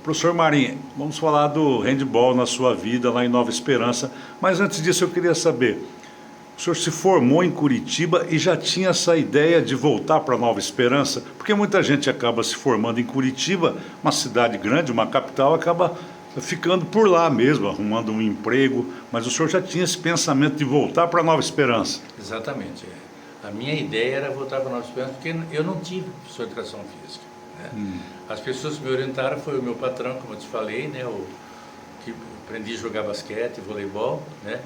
Professor Marinho, vamos falar do handball na sua vida lá em Nova Esperança, mas antes disso eu queria saber, o senhor se formou em Curitiba e já tinha essa ideia de voltar para Nova Esperança? Porque muita gente acaba se formando em Curitiba, uma cidade grande, uma capital, acaba ficando por lá mesmo, arrumando um emprego, mas o senhor já tinha esse pensamento de voltar para Nova Esperança? Exatamente. A minha ideia era voltar para Nova Esperança, porque eu não tive professor de educação física. Né? As pessoas que me orientaram foi o meu patrão, como eu te falei, né? Que aprendi a jogar basquete, voleibol, né?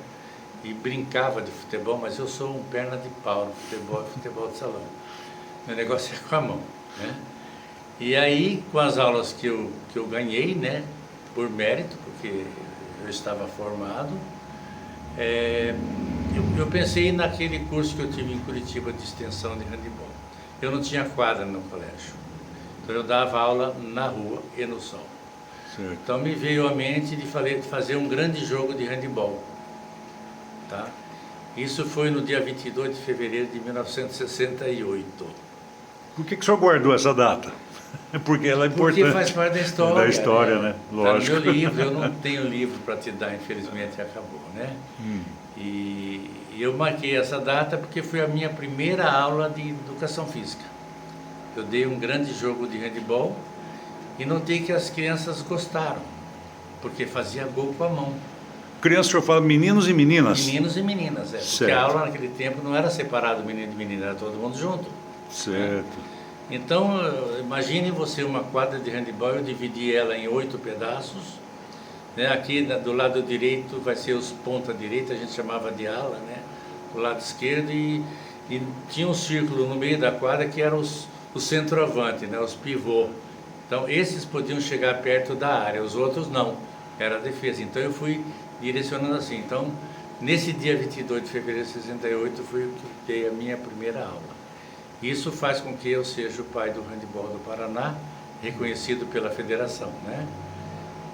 E brincava de futebol, mas eu sou um perna de pau no futebol, futebol de salão. Meu negócio é com a mão, né? E aí, com as aulas que eu ganhei, né? Por mérito, porque eu estava formado, eu pensei naquele curso que eu tive em Curitiba de extensão de handebol. Eu não tinha quadra no colégio, então eu dava aula na rua e no sol. Certo. Então me veio à mente de fazer um grande jogo de handebol. Tá? Isso foi no dia 22 de fevereiro de 1968. Por que o senhor guardou essa data? Porque ela é importante. Porque faz parte da história. Da história, né? Lógico. Tá no meu livro, eu não tenho livro para te dar, infelizmente acabou, né? E eu marquei essa data porque foi a minha primeira aula de educação física. Eu dei um grande jogo de handebol e notei que as crianças gostaram, porque fazia gol com a mão. Criança, o senhor fala meninos e meninas? Meninos e meninas, porque Certo. a aula naquele tempo não era separado menino e menina, era todo mundo junto. Certo. Então, imagine você uma quadra de handebol, eu dividi ela em 8 pedaços. Né? Aqui do lado direito vai ser os ponta direita, a gente chamava de ala, né? Do lado esquerdo, e tinha um círculo no meio da quadra que era o centroavante, né? Os pivô. Então, esses podiam chegar perto da área, os outros não, era a defesa. Então, eu fui direcionando assim. Então, nesse dia 22 de fevereiro de 68, foi o que dei a minha primeira aula. Isso faz com que eu seja o pai do handebol do Paraná, reconhecido pela federação, né?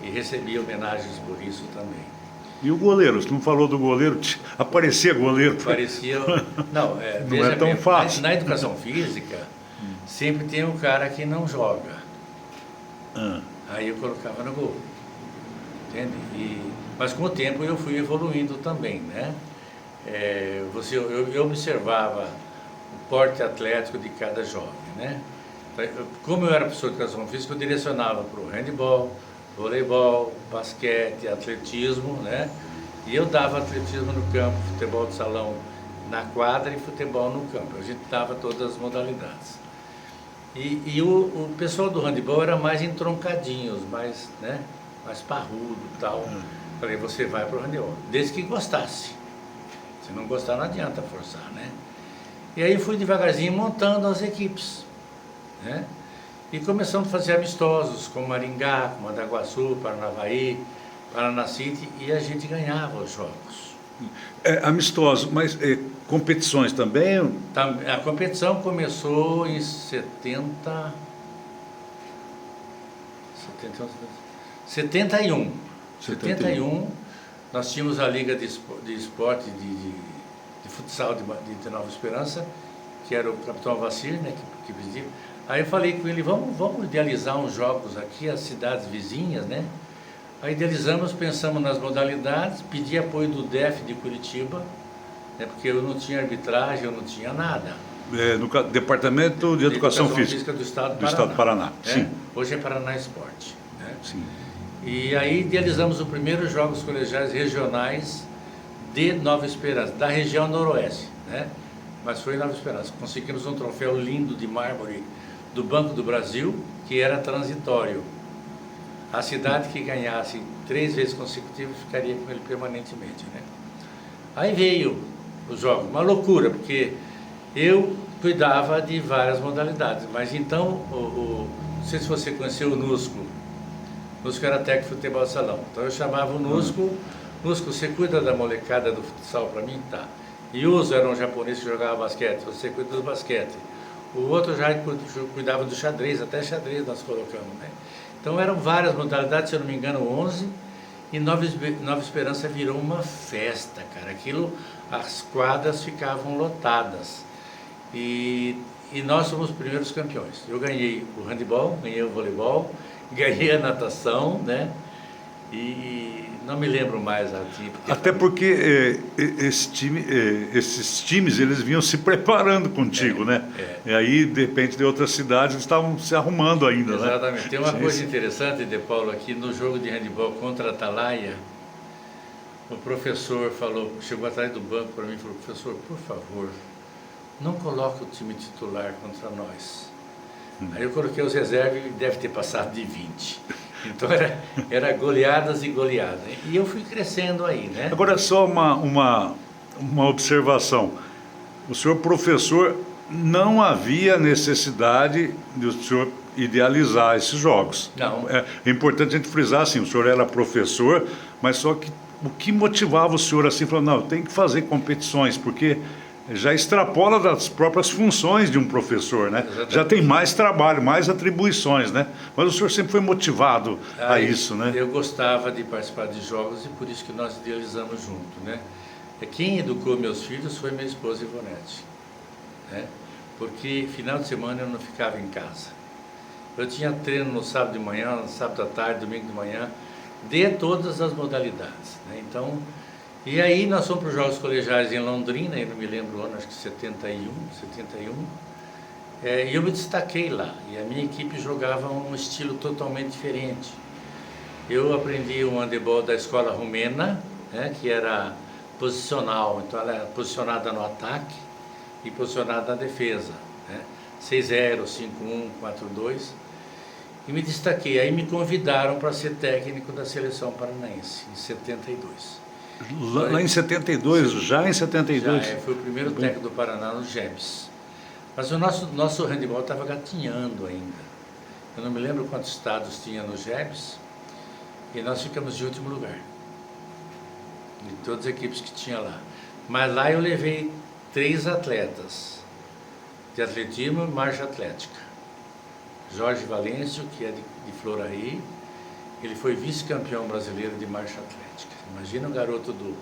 E recebi homenagens por isso também. E o goleiro? Você não falou do goleiro? Aparecia goleiro? Parecia... Não, não é tão bem, fácil. Na educação física, sempre tem um cara que não joga. Aí eu colocava no gol. Entende? Mas com o tempo eu fui evoluindo também, né? Eu observava o porte atlético de cada jovem, né? Como eu era professor de educação física, eu direcionava para o handebol, voleibol, basquete, atletismo, né? E eu dava atletismo no campo, futebol de salão na quadra e futebol no campo. A gente dava todas as modalidades. E o pessoal do handebol era mais entroncadinhos, mais parrudo e tal. Falei, você vai para o handebol, desde que gostasse. Se não gostar, não adianta forçar, né? E aí fui devagarzinho montando as equipes, né? E começamos a fazer amistosos com Maringá, com Mandaguaçu, Paranavaí, Paranacite, e a gente ganhava os jogos. Amistoso, mas competições também? A competição começou em 71. 71, nós tínhamos a Liga de Esporte de Futsal de Nova Esperança, que era o capitão Vacir, né, que presidia. Aí eu falei com ele, vamos idealizar uns jogos aqui, as cidades vizinhas, né? Aí idealizamos, pensamos nas modalidades, pedi apoio do DEF de Curitiba, né, porque eu não tinha arbitragem, eu não tinha nada. No Departamento de Educação Física do Estado do Paraná. Sim. Hoje é Paraná Esporte. Né? Sim. E aí idealizamos os primeiros jogos colegiais regionais de Nova Esperança, da região noroeste, né? Mas foi em Nova Esperança. Conseguimos um troféu lindo de mármore do Banco do Brasil, que era transitório. A cidade que ganhasse 3 vezes consecutivas ficaria com ele permanentemente, né? Aí veio os jogos, uma loucura, porque eu cuidava de várias modalidades, mas então, não sei se você conheceu o NUSCO. O NUSCO era técnico de futebol de salão. Então eu chamava o NUSCO, você cuida da molecada do futsal para mim? Tá. E Uso era um japonês que jogava basquete, você cuida do basquete. O outro já cuidava do xadrez, até xadrez nós colocamos, né? Então eram várias modalidades, se eu não me engano 11, e Nova Esperança virou uma festa, cara. Aquilo, as quadras ficavam lotadas. E nós fomos os primeiros campeões. Eu ganhei o handebol, ganhei o voleibol ganhei a natação, né? E não me lembro mais Até porque esses times eles vinham se preparando contigo, né? E aí, de repente, de outras cidades eles estavam se arrumando ainda, né? Exatamente. Tem uma coisa interessante, De Paulo, aqui no jogo de handebol contra a Atalaia, o professor falou, chegou atrás do banco para mim e falou: professor, por favor, não coloque o time titular contra nós. Aí eu coloquei os reservas e deve ter passado de 20. Então era goleadas e goleadas. E eu fui crescendo aí, né? Agora, só uma observação. O senhor professor, não havia necessidade de o senhor idealizar esses jogos. Não. É importante a gente frisar assim, o senhor era professor, mas só que o que motivava o senhor assim, falando, não, tem que fazer competições, porque já extrapola das próprias funções de um professor, né? Exatamente. Já tem mais trabalho, mais atribuições, né? Mas o senhor sempre foi motivado a isso, né? Eu gostava de participar de jogos e por isso que nós idealizamos junto, né? Quem educou meus filhos foi minha esposa Ivonete, né? Porque final de semana eu não ficava em casa. Eu tinha treino no sábado de manhã, no sábado à tarde, domingo de manhã, de todas as modalidades, né? Então, e aí nós fomos para os Jogos Colegiais em Londrina, eu não me lembro o ano, acho que 71. E eu me destaquei lá, e a minha equipe jogava um estilo totalmente diferente. Eu aprendi o handebol da escola romena, né, que era posicional, então ela era posicionada no ataque e posicionada na defesa, né, 6-0, 5-1, 4-2, e me destaquei. Aí me convidaram para ser técnico da seleção paranaense, em 72. Lá em 72, já em 72? Já, foi o primeiro técnico do Paraná nos GEPs. Mas o nosso handebol estava gatinhando ainda. Eu não me lembro quantos estados tinha nos GEPs, e nós ficamos de último lugar, de todas as equipes que tinha lá. Mas lá eu levei 3 atletas, de atletismo e marcha atlética. Jorge Valêncio, que é de Floraí, ele foi vice-campeão brasileiro de marcha atlética. Imagina um garoto do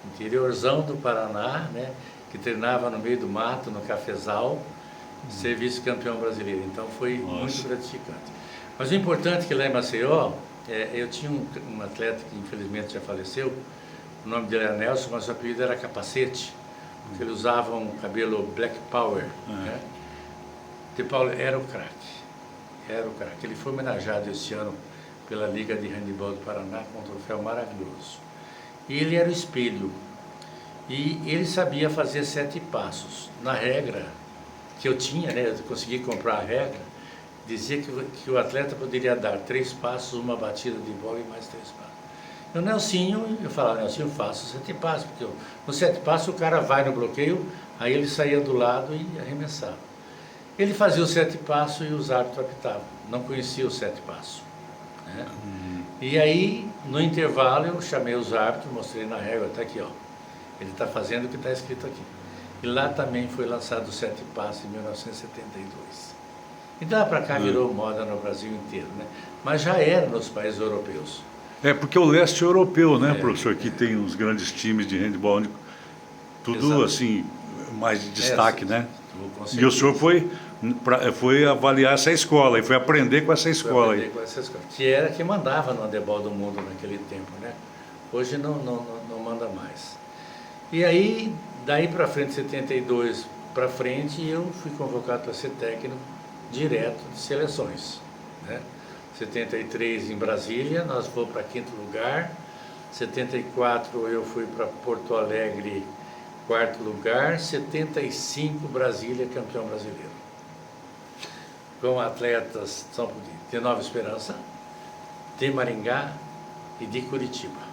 interiorzão do Paraná, né, que treinava no meio do mato, no cafezal, ser vice-campeão brasileiro. Então foi muito gratificante. Mas o importante é que lá em Maceió, eu tinha um atleta que infelizmente já faleceu, o nome dele era Nelson, mas o apelido era Capacete, porque ele usava um cabelo Black Power, né? De Paulo era o craque, Ele foi homenageado esse ano pela Liga de Handebol do Paraná com um troféu maravilhoso. E ele era o espelho. E ele sabia fazer 7 passos. Na regra que eu tinha, né, eu consegui comprar a regra, dizia que o atleta poderia dar 3 passos, uma batida de bola e mais 3 passos. E o Nelsinho, eu falava, Nelsinho, faço 7 passos, porque no 7 passos o cara vai no bloqueio, aí ele saía do lado e arremessava. Ele fazia os 7 passos e os árbitros apitavam, não conhecia os 7 passos, né? E aí, no intervalo, eu chamei os árbitros, mostrei na régua, está aqui, ó. Ele está fazendo o que está escrito aqui. E lá também foi lançado o 7 passos em 1972. E de lá para cá virou moda no Brasil inteiro, né? Mas já era nos países europeus. Porque o leste europeu, né, professor, que tem os grandes times de handebol, tudo assim, mais de destaque, né? E o senhor foi avaliar essa escola e foi aprender com essa escola aí. Que era que mandava no handebol do mundo naquele tempo, né? Hoje não manda mais. E aí, daí para frente, 72 para frente, eu fui convocado para ser técnico direto de seleções, né? 73 em Brasília, nós fomos para 5º lugar. 74 eu fui para Porto Alegre, 4º lugar. 75 Brasília, campeão brasileiro, com atletas de Nova Esperança, de Maringá e de Curitiba.